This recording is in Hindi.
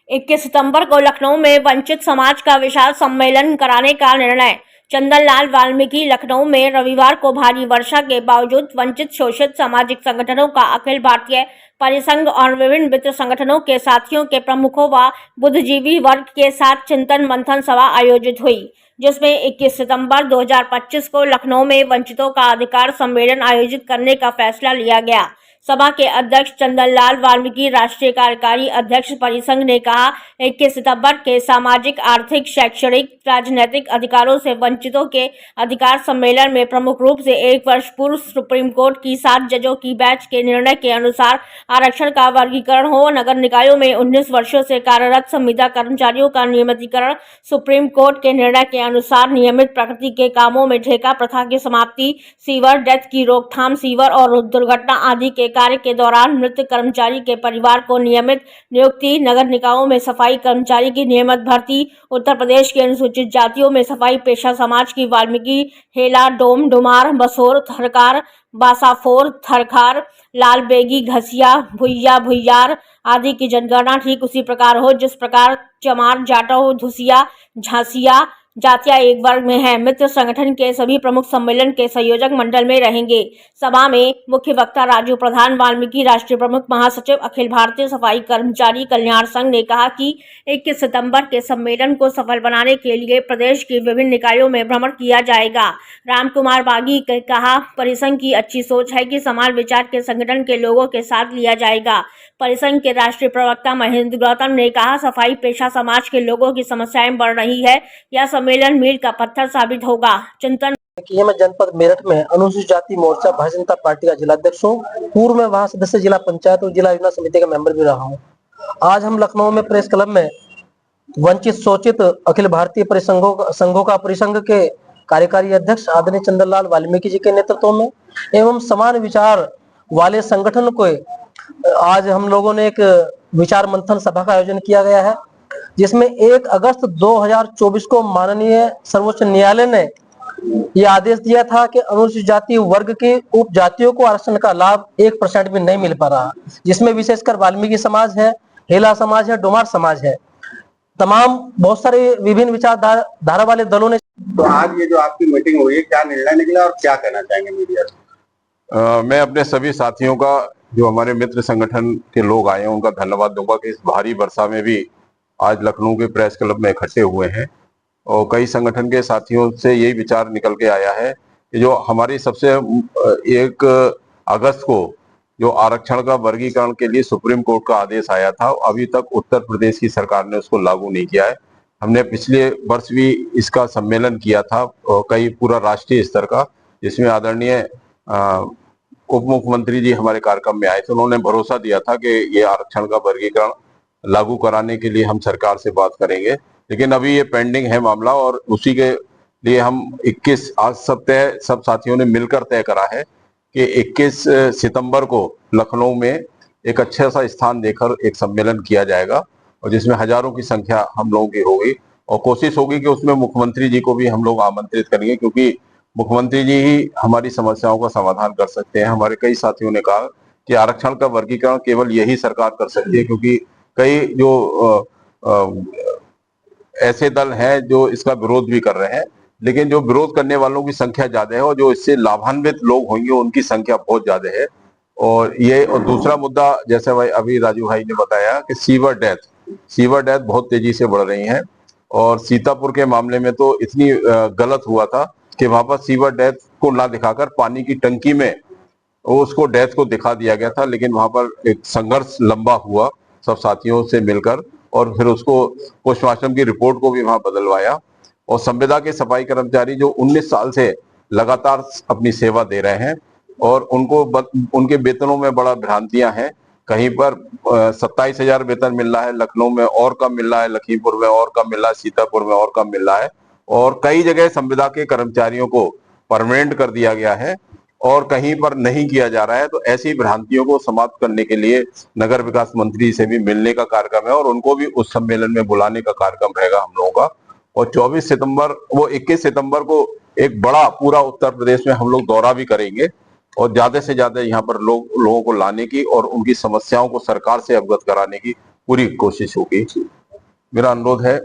21 सितंबर को लखनऊ में वंचित समाज का विशाल सम्मेलन कराने का निर्णय। चंदनलाल वाल्मीकि। लखनऊ में रविवार को भारी वर्षा के बावजूद वंचित शोषित सामाजिक संगठनों का अखिल भारतीय परिसंघ और विभिन्न मित्र संगठनों के साथियों के प्रमुखों व बुद्धिजीवी वर्ग के साथ चिंतन मंथन सभा आयोजित हुई, जिसमें 21 सितंबर 2025 को लखनऊ में वंचितों का अधिकार सम्मेलन आयोजित करने का फैसला लिया गया। सभा के अध्यक्ष चंदनलाल वाल्मीकि, राष्ट्रीय कार्यकारी अध्यक्ष परिसंघ ने कहा, 21 सितंबर के सामाजिक, आर्थिक, शैक्षणिक, राजनीतिक अधिकारों से वंचितों के अधिकार सम्मेलन में प्रमुख रूप से 1 वर्ष पूर्व सुप्रीम कोर्ट की 7 जजों की बेंच के निर्णय के अनुसार आरक्षण का वर्गीकरण हो, नगर निकायों में 19 वर्षों से कार्यरत संविदा कर्मचारियों का नियमितीकरण, सुप्रीम कोर्ट के निर्णय के अनुसार नियमित प्रकृति के कामों में ठेका प्रथा की समाप्ति, सीवर डेथ की रोकथाम, सीवर और दुर्घटना आदि के कार्य के दौरान मृत कर्मचारी के परिवार को नियमित नियुक्ति, नगर निकायों में सफाई कर्मचारी की नियमित भर्ती, उत्तर प्रदेश के अनुसूचित जातियों में सफाई पेशा समाज की वाल्मीकि, हेला, डोम, डुमार, बसोर, थरकार, बासाफोर, थरखार, लालबेगी, घसिया, भुइया, भुइयार आदि की जनगणना ठीक उसी प्रकार हो जिस प्रकार चमार, जाटव, धुसिया, झांसिया जातियां एक वर्ग में है। मित्र संगठन के सभी प्रमुख सम्मेलन के संयोजक मंडल में रहेंगे। सभा में मुख्य वक्ता राजू प्रधान, वाल्मीकि राष्ट्रीय प्रमुख महासचिव अखिल भारतीय सफाई कर्मचारी कल्याण संघ ने कहा कि 21 सितंबर के सम्मेलन को सफल बनाने के लिए प्रदेश की विभिन्न निकायों में भ्रमण किया जाएगा। रामकुमार बागी ने कहा, परिसंघ की अच्छी सोच है कि समान विचार के संगठन के लोगों के साथ लिया जाएगा। परिसंघ के राष्ट्रीय प्रवक्ता महेंद्र गौतम ने कहा, सफाई पेशा समाज के लोगों की समस्याएं बढ़ रही है, यह सम्मेलन मील का पत्थर साबित होगा। चिंतन मैं जनपद मेरठ में अनुसूचित जाति मोर्चा भारतीय जनता पार्टी का जिलाध्यक्ष हूँ। पूर्व में वहाँ सदस्य जिला पंचायत और जिला योजना समिति का मेंबर भी रहा हूँ। आज हम लखनऊ में प्रेस क्लब में वंचित शोषित अखिल भारतीय संघों का परिसंघ के कार्यकारी अध्यक्ष आदरणीय चंदनलाल वाल्मीकि जी के नेतृत्व में एवं समान विचार वाले संगठन को आज हम लोगों ने एक विचार मंथन सभा का आयोजन किया गया है, जिसमें 1 अगस्त 2024 को माननीय सर्वोच्च न्यायालय ने यह आदेश दिया था कि अनुसूचित जाति वर्ग की उपजातियों को आरक्षण का लाभ 1% भी नहीं मिल पा रहा, जिसमें विशेषकर वाल्मीकि समाज है, हेला समाज है, डोमार समाज है, तमाम बहुत सारे विभिन्न विचारधारा वाले दलों ने। तो आज ये जो आपकी मीटिंग हुई है, क्या निर्णय निकला और क्या कहना चाहेंगे मीडिया से? मैं अपने सभी साथियों का, जो हमारे मित्र संगठन के लोग आए हैं, उनका धन्यवाद दूंगा कि इस भारी वर्षा में भी आज लखनऊ के प्रेस क्लब में इकट्ठे हुए हैं। और कई संगठन के साथियों से यही विचार निकल के आया है कि जो हमारी सबसे 1 अगस्त को जो आरक्षण का वर्गीकरण के लिए सुप्रीम कोर्ट का आदेश आया था, अभी तक उत्तर प्रदेश की सरकार ने उसको लागू नहीं किया है। हमने पिछले वर्ष भी इसका सम्मेलन किया था, कई पूरा राष्ट्रीय स्तर का, जिसमें आदरणीय उप मुख्यमंत्री जी हमारे कार्यक्रम में आए थे। उन्होंने भरोसा दिया था कि ये आरक्षण का वर्गीकरण लागू कराने के लिए हम सरकार से बात करेंगे, लेकिन अभी ये पेंडिंग है मामला, और उसी के लिए हम 21 आज सब साथियों ने मिलकर तय करा है कि 21 सितंबर को लखनऊ में एक अच्छा सा स्थान देकर एक सम्मेलन किया जाएगा, और जिसमें हजारों की संख्या हम लोगों की होगी, और कोशिश होगी कि उसमें मुख्यमंत्री जी को भी हम लोग आमंत्रित करेंगे, क्योंकि मुख्यमंत्री जी ही हमारी समस्याओं का समाधान कर सकते हैं। हमारे कई साथियों ने कहा कि आरक्षण का वर्गीकरण केवल यही सरकार कर सकती है, क्योंकि कई जो ऐसे दल हैं जो इसका विरोध भी कर रहे हैं, लेकिन जो विरोध करने वालों की संख्या ज्यादा है और जो इससे लाभान्वित लोग होंगे उनकी संख्या बहुत ज्यादा है। और दूसरा मुद्दा, जैसे भाई अभी राजू भाई ने बताया कि सीवर डेथ बहुत तेजी से बढ़ रही है, और सीतापुर के मामले में तो इतनी गलत हुआ था कि वहां पर सीवर डेथ को ना दिखाकर पानी की टंकी में उसको डेथ को दिखा दिया गया था, लेकिन वहां पर एक संघर्ष लंबा हुआ सब साथियों से मिलकर, और फिर उसको पोस्टमार्टम की रिपोर्ट को भी वहां बदलवाया। और संविदा के सफाई कर्मचारी जो 19 साल से लगातार अपनी सेवा दे रहे हैं, और उनके वेतनों में बड़ा भ्रांतियां हैं। कहीं पर 27,000 वेतन मिल रहा है, लखनऊ में और कम मिल रहा है, लखीमपुर में और कम मिल रहा है, सीतापुर में और कम मिल रहा है, और कई जगह संविदा के कर्मचारियों को परमानेंट कर दिया गया है और कहीं पर नहीं किया जा रहा है। तो ऐसी भ्रांतियों को समाप्त करने के लिए नगर विकास मंत्री से भी मिलने का कार्यक्रम है, और उनको भी उस सम्मेलन में बुलाने का कार्यक्रम रहेगा हम लोगों का। और 21 सितंबर को एक बड़ा पूरा उत्तर प्रदेश में हम लोग दौरा भी करेंगे, और ज्यादा से ज्यादा यहाँ पर लोगों को लाने की और उनकी समस्याओं को सरकार से अवगत कराने की पूरी कोशिश होगी। मेरा अनुरोध है